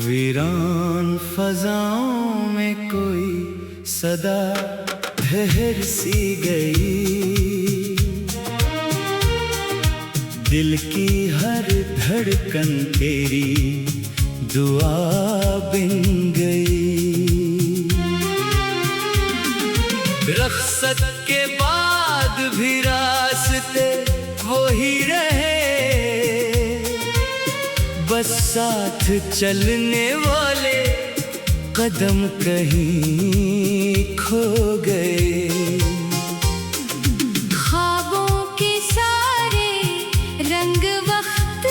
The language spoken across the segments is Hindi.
वीरान फजाओं में कोई सदा ठहर सी गई, दिल की हर धड़कन तेरी दुआ बिन गई। रख्सत के बाद भी रास्ते वो ही रहे, बस साथ चलने वाले कदम कहीं खो गए। ख्वाबों के सारे रंग वक्त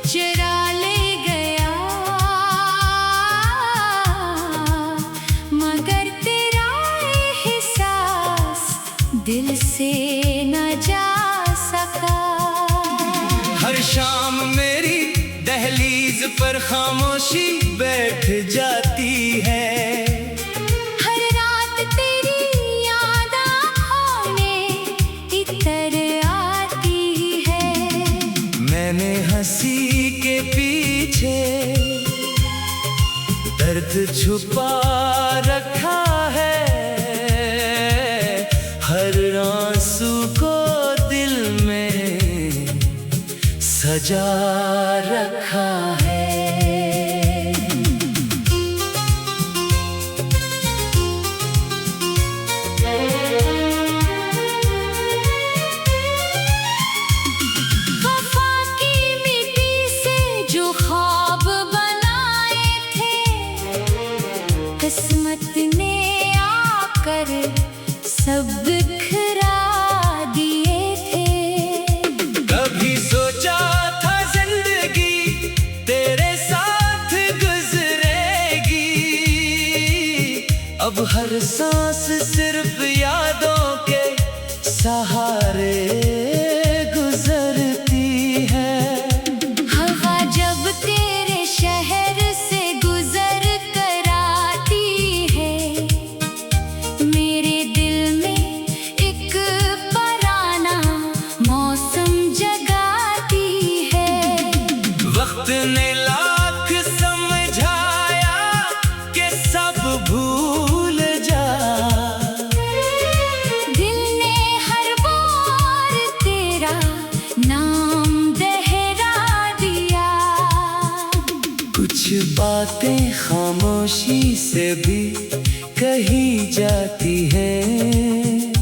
चुरा ले गया, मगर तेरा एहसास दिल से न जा सका। हर शाम मेरी दहलीज पर खामोशी बैठ जाती है, हर रात तेरी याद आँखों में इतर आती है। मैंने हंसी के पीछे दर्द छुपा रखा है, हर आंसू को दिल में सजा रखा है। वफा की मिट्टी से जो ख्वाब बनाए थे, किस्मत ने आकर सब बिखरा दिए थे। कभी सोचा था जिंदगी तेरे साथ गुजरेगी, अब हर सांस सिर्फ यादों के सहारे गुजरती है। हवा जब तेरे शहर से गुजर कर आती है, मेरे दिल में एक पराना मौसम जगाती है। वक्त ने लाख समझाया कि सब भूल जा, दिल ने हर बार तेरा नाम दोहरा दिया। कुछ बातें खामोशी से भी कही जाती हैं,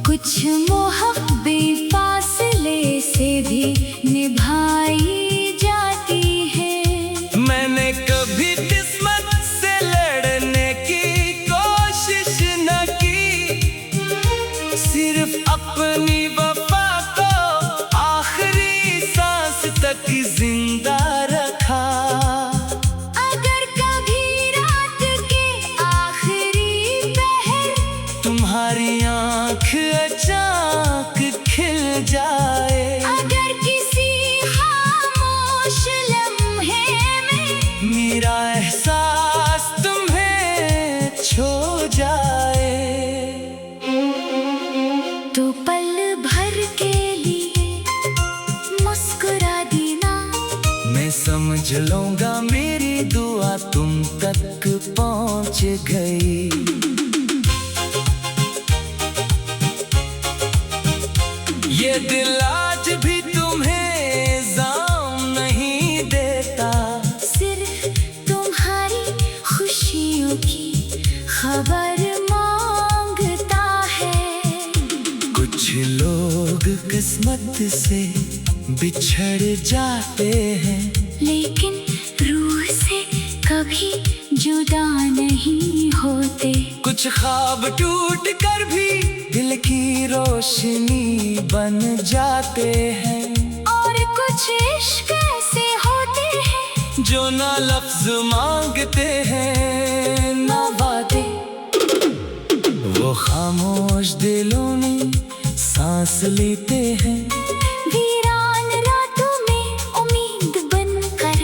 कुछ मोहब्बतें फासले से भी निभाई जाती है। मैंने कभी किस्मत से लड़ने की कोशिश न की, सिर्फ अपनी वफा को आखिरी सांस तक जिंदा रखा। अगर कभी रात के आखिरी पहर तुम्हारी आँख अचानक खिल जाए, अगर किसी खामोश लम्हे में मेरा एहसास तुम्हें छो जाए, तो पल भर के लिए मुस्कुरा देना। मैं समझ लूंगा मेरी दुआ तुम तक पहुंच गई। ये दिल आज भी तुम्हें जाम नहीं देता, सिर्फ तुम्हारी खुशियों की खबर मांगता है। कुछ लोग किस्मत से बिछड़ जाते हैं, लेकिन रूह से कभी जुदा नहीं होते। कुछ ख्वाब टूट कर भी दिल की रोशनी बन जाते हैं, और कुछ इश्क ऐसे होते हैं जो ना लफ्ज मांगते हैं ना वादे। वो खामोश दिलों में सांस लेते हैं, वीरान रातों में उम्मीद बनकर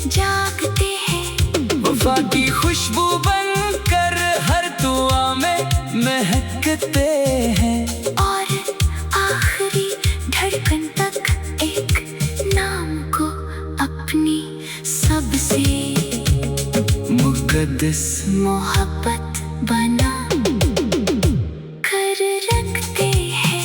जागते हैं। वफा की खुशबू बनकर हर दुआ में महकते हैं, और आखिरी धड़कन तक एक नाम को अपनी सबसे मुकद्दस मोहब्बत बना कर रखते हैं।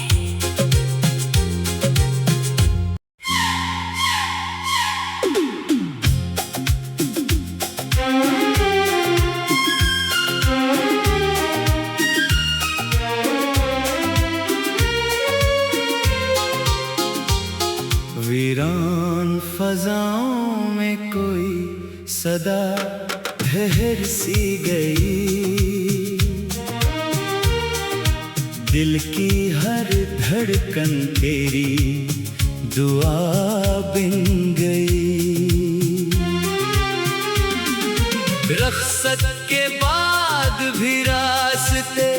वीरान फजाओं में कोई सदा ठहर सी गई, दिल की हर धड़कन तेरी दुआ बिन गई। रख्सत के बाद भी रास्ते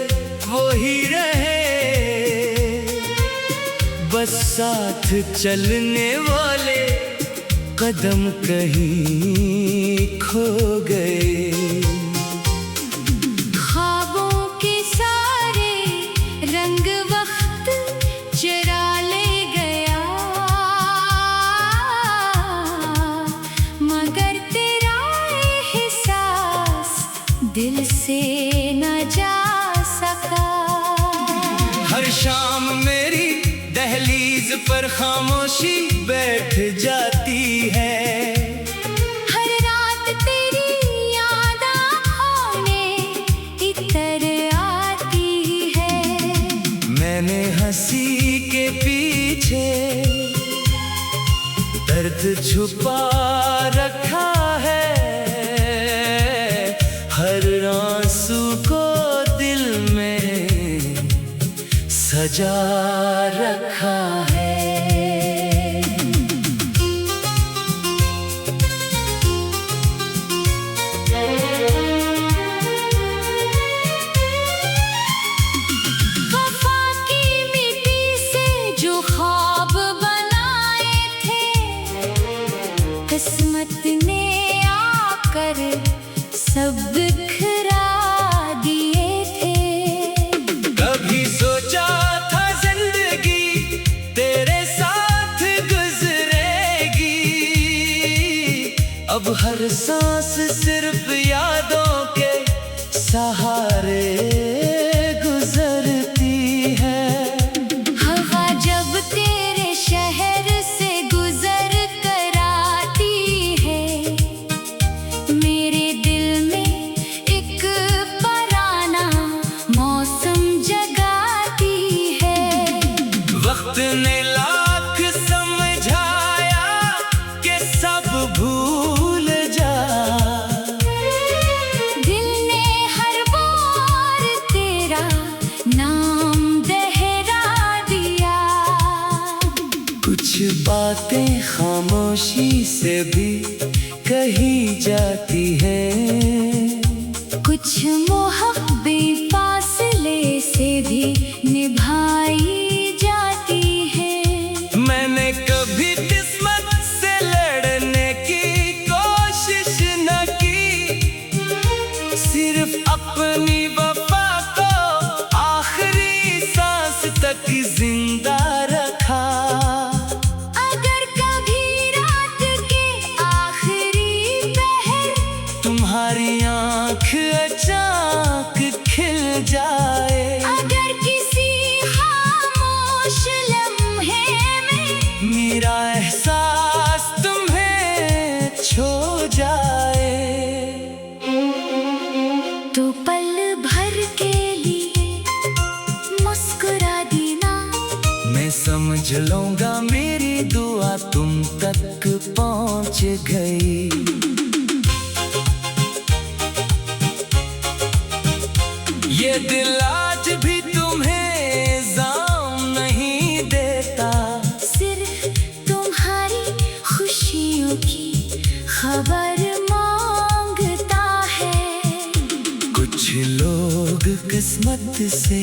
वही रहे, बस साथ चलने वाले कदम कहीं खो गए। ख्वाबों के सारे रंग वक्त चुरा ले गया, मगर तेरा एहसास दिल से न जा सका। हर शाम मेरी दहलीज पर खामोशी बैठ जाती है, हर रात तेरी याद आँखों में इतर आती है। मैंने हंसी के पीछे दर्द छुपा रखा है, हर आंसू को दिल में सजा रखा है। वफा की मिट्टी से जो ख्वाब बनाए थे, किस्मत ने आकर सब बिखरा दिए थे। कभी सोचा था जिंदगी तेरे साथ गुजरेगी, अब हर सांस सिर्फ यादों के सहारे गुजरती है। हवा जब तेरे शहर से गुजर कर आती है, मेरे दिल में एक पराना मौसम जगाती है। वक्त ने लाख समझाया कि सब भूल जा, दिल ने हर बार तेरा नाम दोहरा दिया। कुछ बातें खामोशी से भी कही जाती हैं, कुछ मोहब्बतें फासले से भी निभाई जाती है। मैंने कभी किस्मत से लड़ने की कोशिश न की, सिर्फ अपनी वफा को आखिरी सांस तक जिंदा रखा। अगर कभी रात के आखिरी पहर तुम्हारी आँख अचानक खिल जाए, अगर किसी खामोश लम्हे में मेरा एहसास तुम्हें छो जाए, तो पल भर के लिए मुस्कुरा देना। मैं समझ लूंगा मेरी दुआ तुम तक पहुंच गई। ये दिल आज भी तुम्हें इल्जाम नहीं देता, सिर्फ तुम्हारी खुशियों की खबर मांगता है। कुछ लोग किस्मत से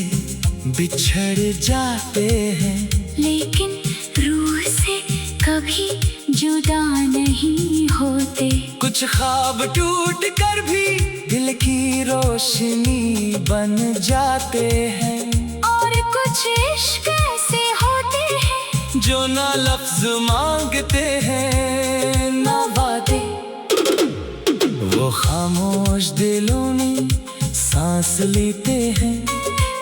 बिछड़ जाते हैं, लेकिन रूह से कभी जुदा नहीं होते। कुछ ख्वाब टूट कर भी दिल की रोशनी बन जाते हैं, और कुछ इश्क ऐसे होते हैं जो ना लफ्ज मांगते हैं ना वादे। वो खामोश दिलों में सांस लेते हैं।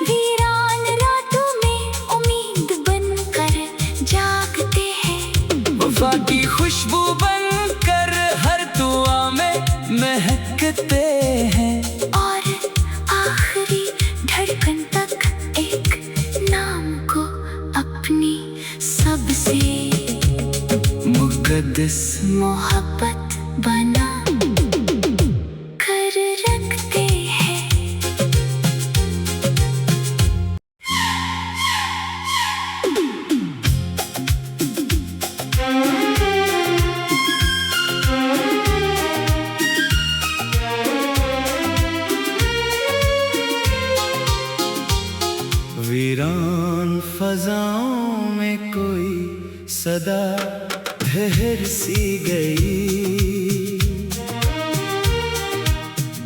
वीरान रातों में उम्मीद बनकर जागते हैं। वफा की खुशबू बनकर हर दुआ में महकते हैं। और आखिरी धड़कन तक एक नाम को अपनी सबसे मुकद्दस मोहब्बत बना कर रखते हैं। वीरान फजाओं में कोई सदा ठहर सी गई।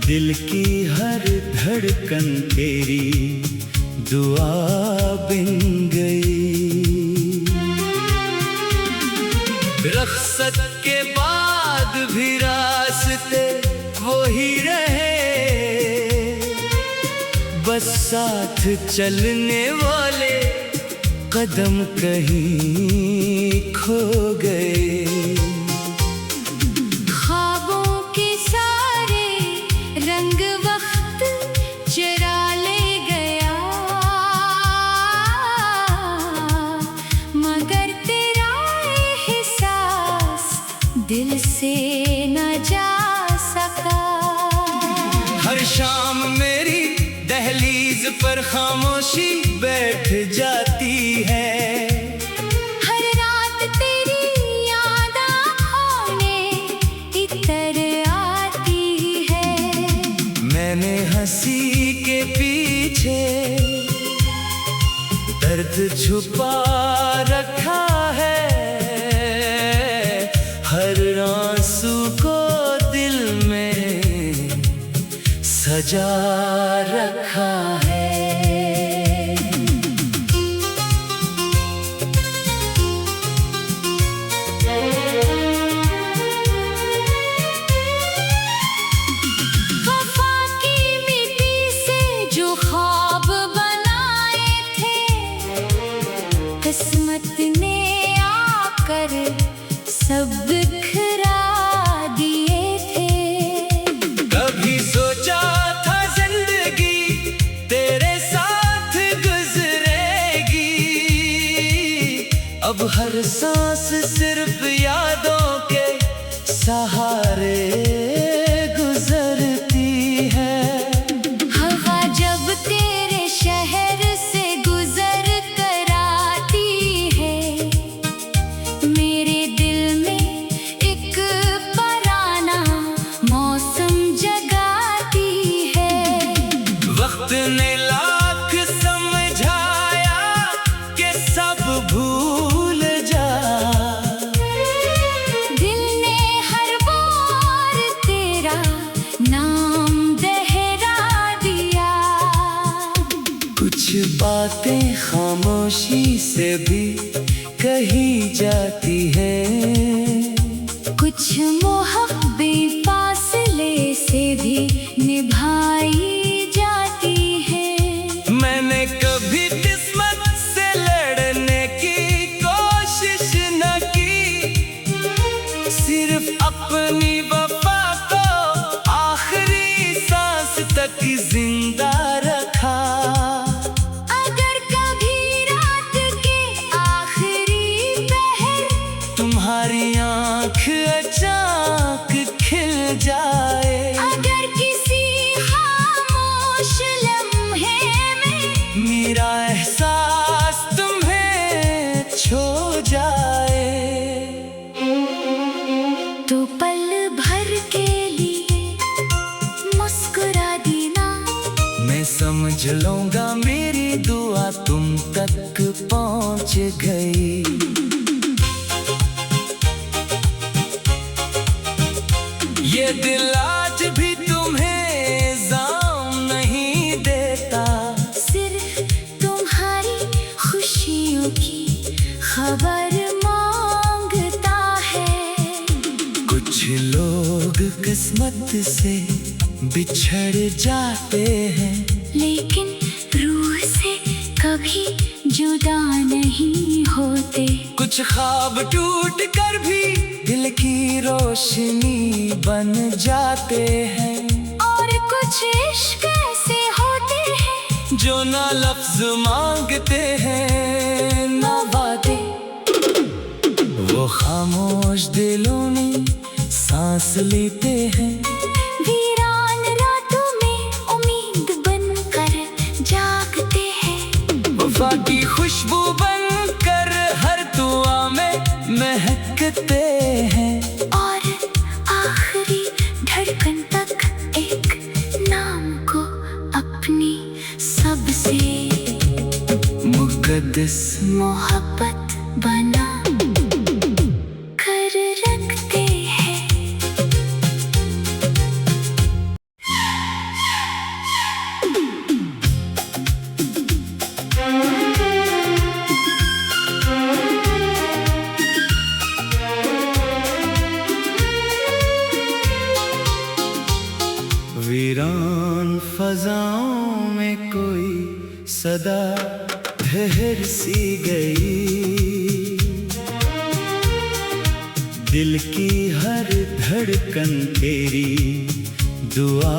दिल की हर धड़कन तेरी दुआ बिन गई। रख्सत के बाद भी रास्ते वही रहे, बस साथ चलने वाले कदम कहीं खो गए। ख्वाबों के सारे रंग वक्त चुरा ले गया, मगर तेरा एहसास दिल से न जा सका। हर शाम मेरी दहलीज पर खामोशी बैठ जाती है। हर रात तेरी याद आँखों में इतर आती है। मैंने हंसी के पीछे दर्द छुपा रखा है। हर आंसू को दिल में सजा रखा है। वफा की मिट्टी से जो ख्वाब बनाए थे, किस्मत ने आकर सब बिखरा दिए थे। कभी सोचा था जिंदगी तेरे साथ गुजरेगी, अब हर सांस सिर्फ यादों के सहारे गुजरती है। हवा जब तेरे शहर से गुजर कर आती है, मेरे दिल में एक पराना मौसम जगाती है। वक्त ने लाख समझाया कि सब भूल जा। दिल ने हर बार तेरा नाम दोहरा दिया। कुछ बातें खामोशी से भी कही जाती है। कुछ मोहब्बतें फासले से भी निभाई जाती है। मैंने कभी किस्मत से लड़ने की कोशिश न की, सिर्फ अपनी वफा को आखिरी सांस तक जिंदा रखा। अगर कभी रात के आखिरी पहर तुम्हारी आँख अचानक खिल जाए, अगर किसी खामोश लम्हे में मेरा एहसास तुम्हें छो जाए, तो पल भर के लिए मुस्कुरा देना। मैं समझ लूंगा मेरी दुआ तुम तक पहुंच गई। ये दिल आज भी तुम्हें जाम नहीं देता, सिर्फ तुम्हारी खुशियों की खबर मांगता है। कुछ लोग किस्मत किस्मत से बिछड़ जाते हैं, लेकिन रूह से कभी जुदा नहीं होते। कुछ ख्वाब टूट कर भी दिल की रोशनी बन जाते हैं, और कुछ इश्क ऐसे होते हैं जो ना लफ्ज मांगते हैं ना बातें। वो खामोश दिलों में सांस लेते हैं, वीरान रातों में उम्मीद बनकर जागते हैं। वफा की खुशबू बनकर हर दुआ में महकते हैं, और आखिरी धड़कन तक एक नाम को अपनी सबसे मुकद्दस मोहब्बत बना कर रखते हैं। वीरान फजाओं में कोई सदा ठहर सी गई, दिल की हर धड़कन तेरी दुआ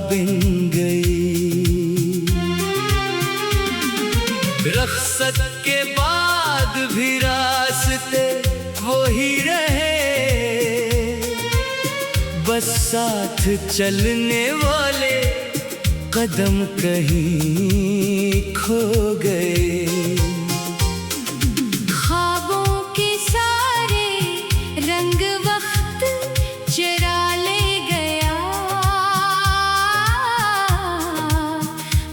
बिन गई। रख्सत के बाद भी रास्ते वो ही रहे, बस साथ चलने वाले कदम कहीं खो गए। ख्वाबों के सारे रंग वक्त चरा ले गया,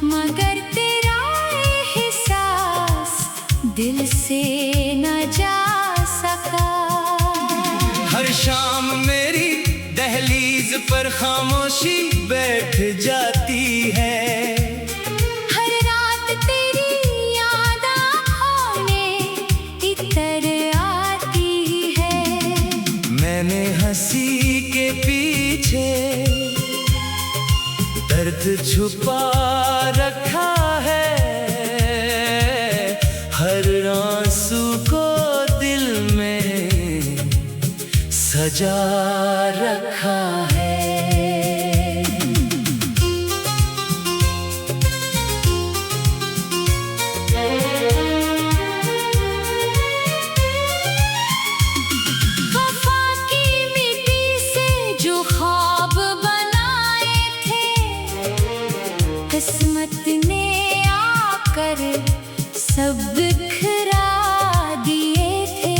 मगर तेरा एहसास दिल से न जा सका। हर शाम मेरी दहलीज पर खामोशी बैठ जाती है, हर रात तेरी याद आँखों में इतर आती है। मैंने हंसी के पीछे दर्द छुपा रखा है, हर आंसू को दिल में सजा रखा है। वफा की मिट्टी से जो ख्वाब बनाए थे, किस्मत ने आकर सब बिखरा दिए थे।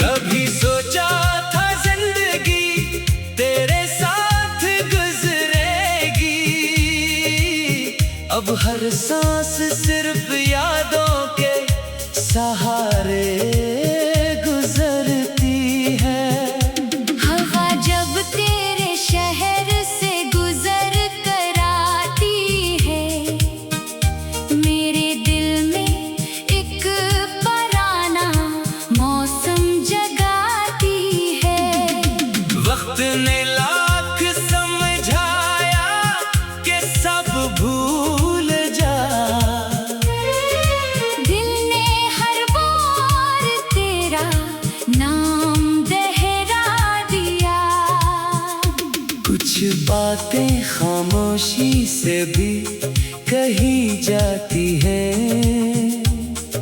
कभी सोचा था जिंदगी तेरे साथ गुजरेगी, अब हर सांस सिर्फ यादों के सहारे गुजरती है। हवा जब तेरे शहर से गुजर कर आती है, मेरे दिल में एक पराना मौसम जगाती है। वक्त ने लाख समझाया कि सब भूल जा, दिल ने हर बार तेरा नाम दोहरा दिया। कुछ बातें खामोशी से भी कही जाती है,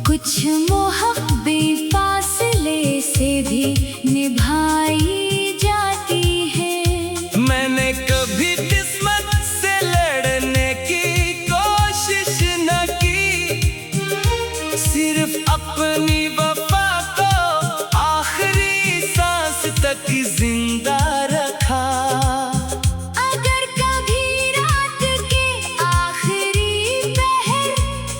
कुछ मोहब्बतें फासले से भी निभाई जाती है। मैंने कभी किस्मत से लड़ने की कोशिश न की, सिर्फ अपनी वफा को आखिरी सांस तक जिंदा रखा। अगर कभी रात के आखिरी पहर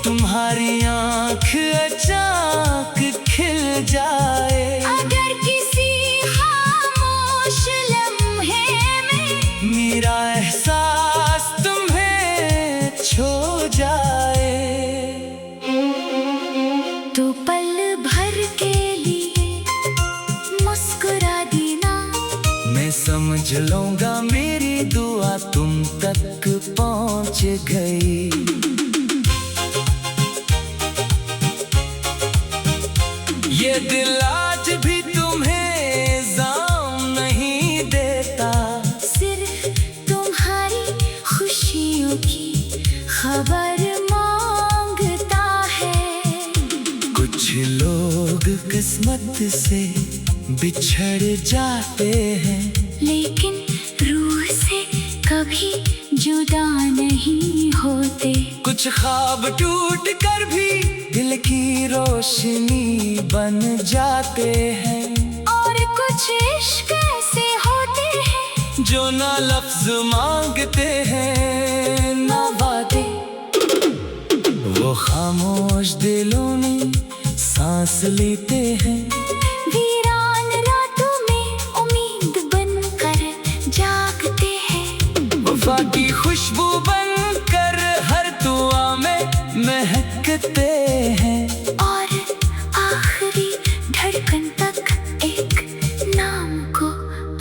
तुम्हारी आँख अचानक खिल जाए, अगर किसी खामोश लम्हे में मेरा एहसास तुम्हें छो जाए, तो पल भर के लिए मुस्कुरा देना। मैं समझ लूंगा पहुंच गई। ये दिल आज भी तुम्हें इल्जाम नहीं देता, सिर्फ तुम्हारी खुशियों की खबर मांगता है। कुछ लोग किस्मत से बिछड़ जाते हैं, लेकिन रूह से कभी जुदा नहीं होते। कुछ ख्वाब टूट कर भी दिल की रोशनी बन जाते हैं, और कुछ इश्क ऐसे होते हैं जो ना लफ्ज मांगते हैं ना वादे। वो खामोश दिलों में सांस लेते हैं, वीरान रातों में उम्मीद बनकर जागते हैं। वफा की खुशबू बनकर हर दुआ में महकते हैं, और आखिरी धड़कन तक एक नाम को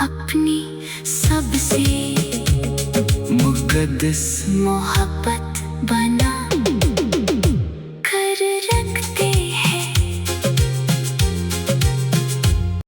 अपनी सबसे मुकद्दस मोहब्बत बना